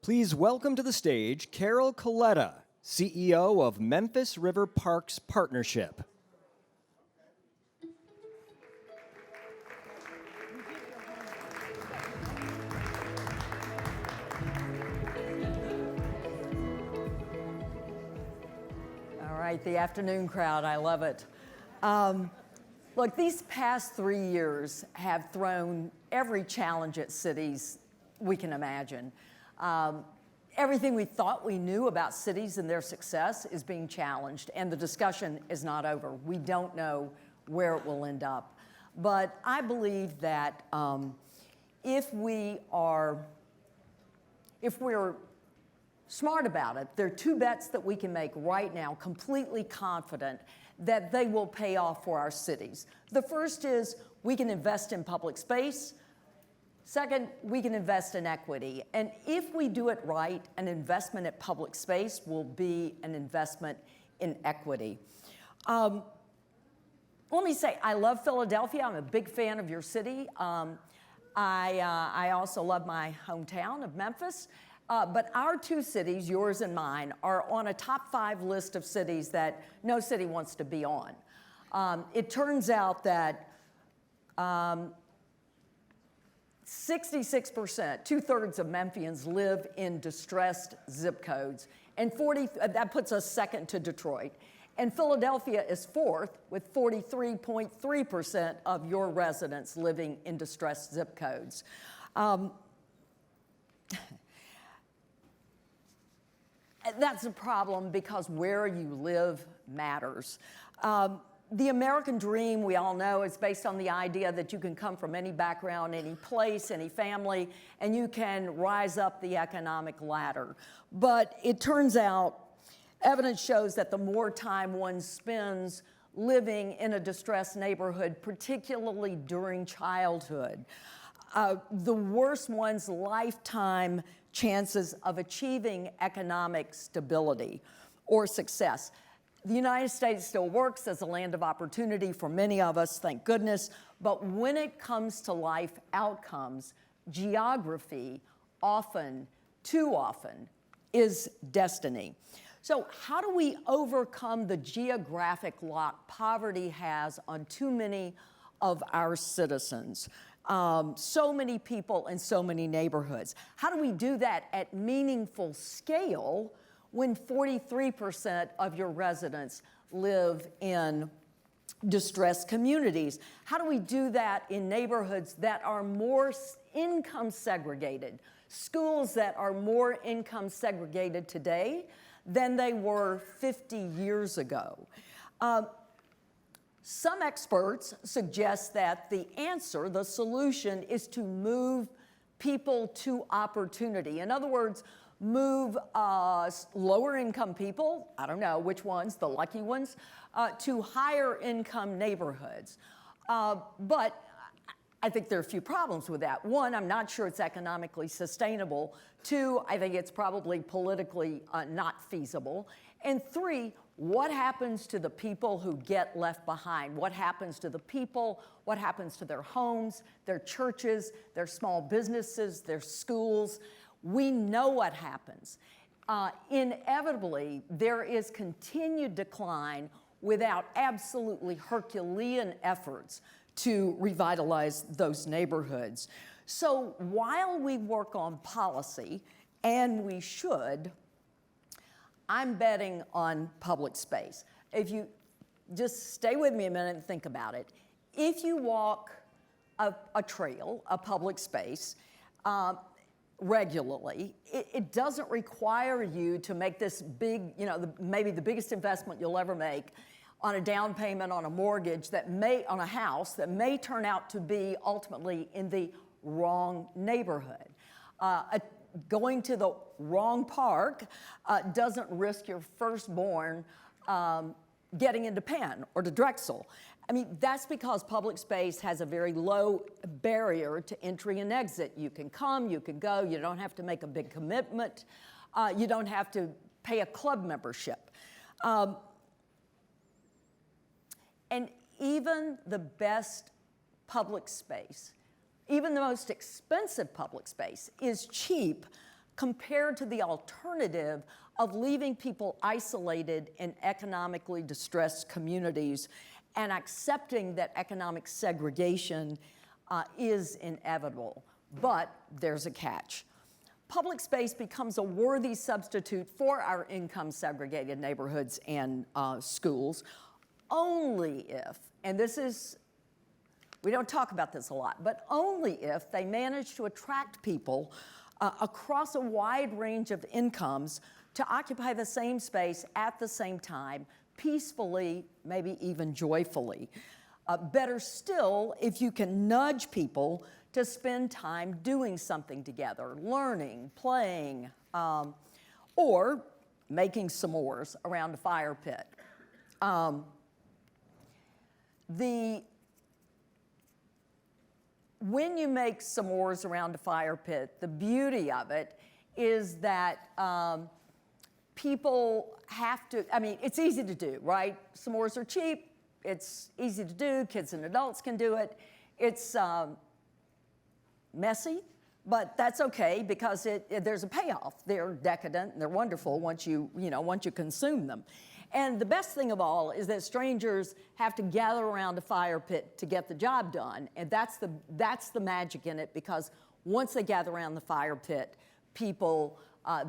Please welcome to the stage Carol Coletta, CEO of Memphis River Parks Partnership. All right, the afternoon crowd, I love it. Look, these past 3 years have thrown every challenge at cities we can imagine. Everything we thought we knew about cities and their success is being challenged, and the discussion is not over. We don't know where it will end up. But I believe that if we're smart about it, there are two bets that we can make right now, completely confident that they will pay off for our cities. The first is we can invest in public space. Second, we can invest in equity. And if we do it right, an investment at public space will be an investment in equity. Let me say, I love Philadelphia. I'm a big fan of your city. I also love my hometown of Memphis. But our two cities, yours and mine, are on a top 5 list of cities that no city wants to be on. It turns out that 66%, 2/3 of Memphians live in distressed zip codes, and that puts us second to Detroit. And Philadelphia is 4th, with 43.3% of your residents living in distressed zip codes. That's a problem because where you live matters. The American dream, we all know, is based on the idea that you can come from any background, any place, any family, and you can rise up the economic ladder. But it turns out, evidence shows that the more time one spends living in a distressed neighborhood, particularly during childhood, the worse one's lifetime chances of achieving economic stability or success. The United States still works as a land of opportunity for many of us, thank goodness, but when it comes to life outcomes, geography often, too often, is destiny. So how do we overcome the geographic lock poverty has on too many of our citizens? So many people in so many neighborhoods. How do we do that at meaningful scale when 43% of your residents live in distressed communities? How do we do that in neighborhoods that are more income segregated, schools that are more income segregated today than they were 50 years ago? Some experts suggest that the answer, the solution, is to move people to opportunity. In other words, move lower income people, I don't know which ones, the lucky ones, to higher income neighborhoods. But I think there are a few problems with that. One, I'm not sure it's economically sustainable. Two, I think it's probably politically not feasible. And three, what happens to the people who get left behind? What happens to the people? What happens to their homes, their churches, their small businesses, their schools? We know what happens. Inevitably, there is continued decline without absolutely Herculean efforts to revitalize those neighborhoods. So while we work on policy, and we should, I'm betting on public space. If you just stay with me a minute and think about it. If you walk a trail, a public space, regularly, it doesn't require you to make this big, maybe the biggest investment you'll ever make on a down payment on a mortgage on a house that may turn out to be ultimately in the wrong neighborhood. Going to the wrong park doesn't risk your firstborn getting into Penn or to Drexel. I mean, that's because public space has a very low barrier to entry and exit. You can come, you can go, you don't have to make a big commitment, you don't have to pay a club membership. And even the best public space, even the most expensive public space, is cheap compared to the alternative of leaving people isolated in economically distressed communities and accepting that economic segregation is inevitable. But there's a catch. Public space becomes a worthy substitute for our income-segregated neighborhoods and schools only if, and this is, we don't talk about this a lot, but only if they manage to attract people across a wide range of incomes to occupy the same space at the same time, peacefully, maybe even joyfully. Better still, if you can nudge people to spend time doing something together, learning, playing, or making s'mores around a fire pit. When you make s'mores around a fire pit, the beauty of it is that people have to, I mean, it's easy to do, right? S'mores are cheap, it's easy to do, kids and adults can do it. It's messy, but that's okay because there's a payoff. They're decadent and they're wonderful once you consume them. And the best thing of all is that strangers have to gather around a fire pit to get the job done. And that's the magic in it, because once they gather around the fire pit, people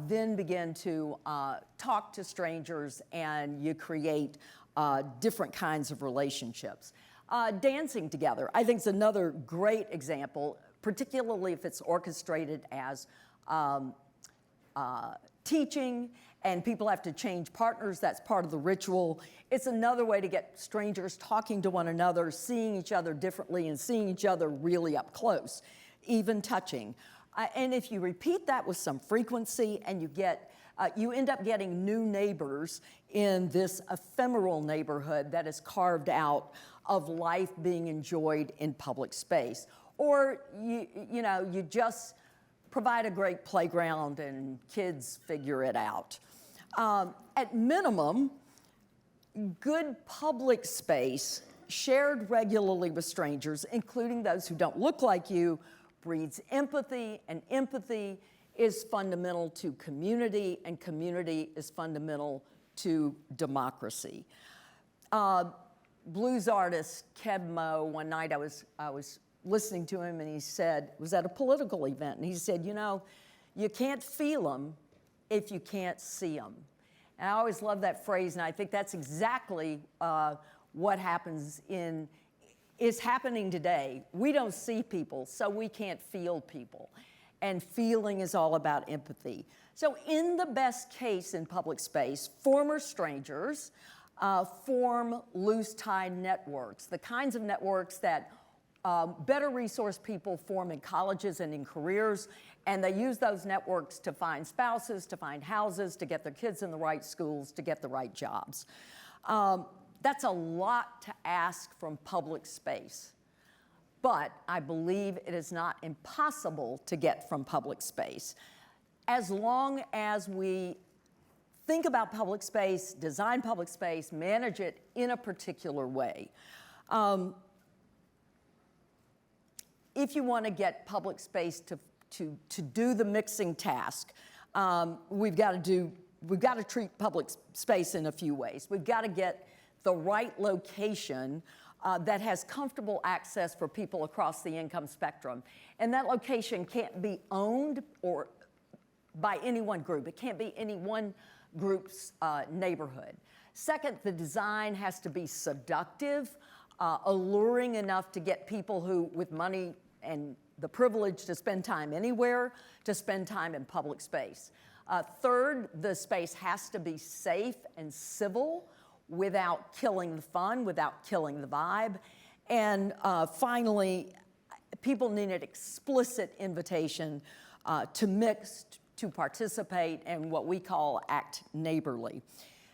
then begin to talk to strangers, and you create different kinds of relationships. Dancing together, I think, is another great example, particularly if it's orchestrated as teaching and people have to change partners. That's part of the ritual. It's another way to get strangers talking to one another, seeing each other differently, and seeing each other really up close, even touching. And if you repeat that with some frequency, and you end up getting new neighbors in this ephemeral neighborhood that is carved out of life being enjoyed in public space. Or you just provide a great playground and kids figure it out. At minimum, good public space shared regularly with strangers, including those who don't look like you, breeds empathy, and empathy is fundamental to community, and community is fundamental to democracy. Blues artist Keb Mo, one night I was listening to him, and he said, it was at a political event, and he said, you can't feel them if you can't see them. And I always love that phrase, and I think that's exactly what is happening today. We don't see people, so we can't feel people. And feeling is all about empathy. So in the best case in public space, former strangers form loose-tied networks, the kinds of networks that better resource people form in colleges and in careers, and they use those networks to find spouses, to find houses, to get their kids in the right schools, to get the right jobs. That's a lot to ask from public space, but I believe it is not impossible to get from public space, as long as we think about public space, design public space, manage it in a particular way. If you want to get public space to do the mixing task, we've got to treat public space in a few ways. We've got to get the right location that has comfortable access for people across the income spectrum. And that location can't be owned or by any one group. It can't be any one group's neighborhood. Second, the design has to be seductive, alluring enough to get people who, with money and the privilege to spend time anywhere, to spend time in public space. Third, the space has to be safe and civil without killing the fun, without killing the vibe. And finally, people need an explicit invitation to mix, to participate, and what we call act neighborly.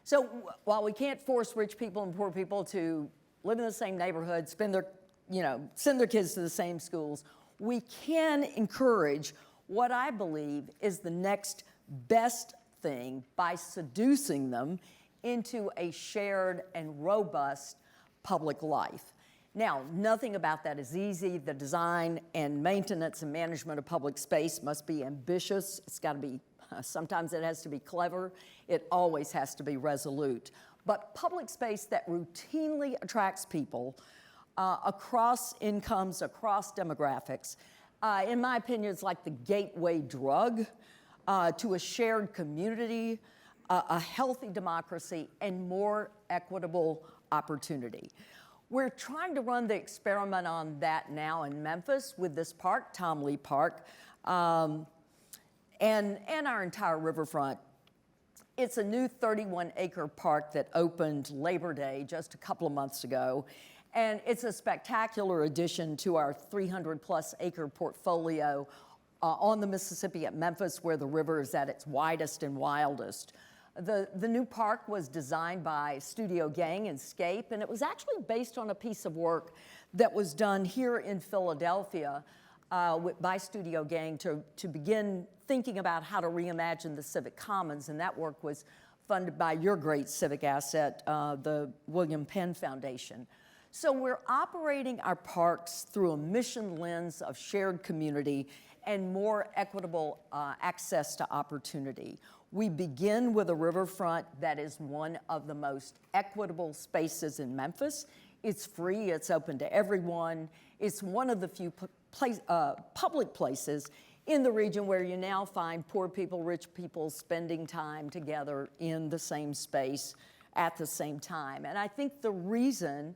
So while we can't force rich people and poor people to live in the same neighborhood, send their kids to the same schools, we can encourage what I believe is the next best thing by seducing them into a shared and robust public life. Now, nothing about that is easy. The design and maintenance and management of public space must be ambitious. It's got to be, sometimes it has to be clever. It always has to be resolute. But public space that routinely attracts people across incomes, across demographics, in my opinion, it's like the gateway drug to a shared community, a healthy democracy, and more equitable opportunity. We're trying to run the experiment on that now in Memphis with this park, Tom Lee Park, and our entire riverfront. It's a new 31-acre park that opened Labor Day just a couple of months ago, and it's a spectacular addition to our 300-plus acre portfolio on the Mississippi at Memphis, where the river is at its widest and wildest. The new park was designed by Studio Gang and Scape, and it was actually based on a piece of work that was done here in Philadelphia by Studio Gang to begin thinking about how to reimagine the civic commons, and that work was funded by your great civic asset, the William Penn Foundation. So we're operating our parks through a mission lens of shared community and more equitable access to opportunity. We begin with a riverfront that is one of the most equitable spaces in Memphis. It's free, it's open to everyone. It's one of the few public places in the region where you now find poor people, rich people spending time together in the same space at the same time. And I think the reason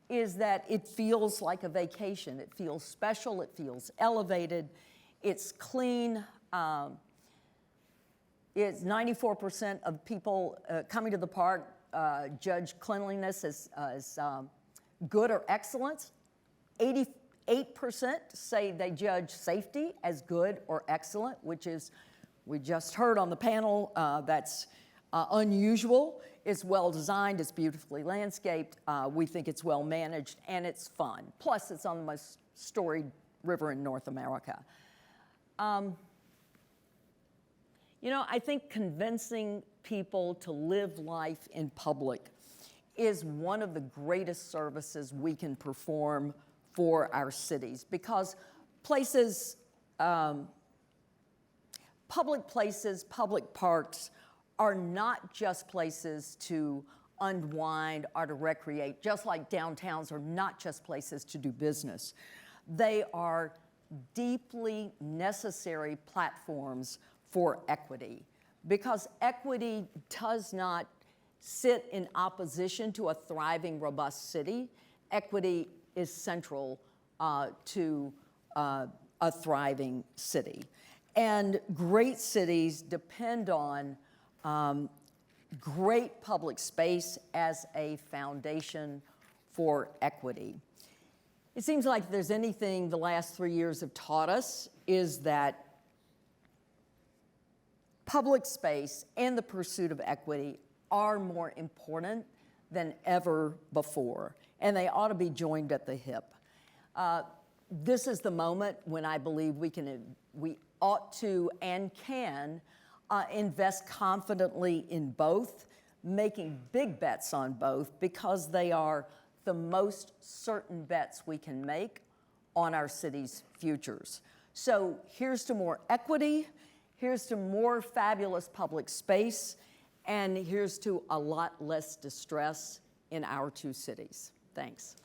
is that it feels like a vacation. It feels special, it feels elevated, it's clean. It's 94% of people coming to the park judge cleanliness as good or excellent. 88% say they judge safety as good or excellent, which is, we just heard on the panel, that's unusual. It's well designed, it's beautifully landscaped, we think it's well managed, and it's fun. Plus, it's on the most storied river in North America. You know, I think convincing people to live life in public is one of the greatest services we can perform for our cities, because places, public parks are not just places to unwind or to recreate, just like downtowns are not just places to do business. They are deeply necessary platforms for equity, because equity does not sit in opposition to a thriving, robust city. Equity is central to a thriving city. And great cities depend on great public space as a foundation for equity. It seems like if there's anything the last 3 years have taught us is that public space and the pursuit of equity are more important than ever before, and they ought to be joined at the hip. This is the moment when I believe we ought to and can invest confidently in both, making big bets on both, because they are the most certain bets we can make on our city's futures. So here's to more equity, here's to more fabulous public space, and here's to a lot less distress in our two cities. Thanks.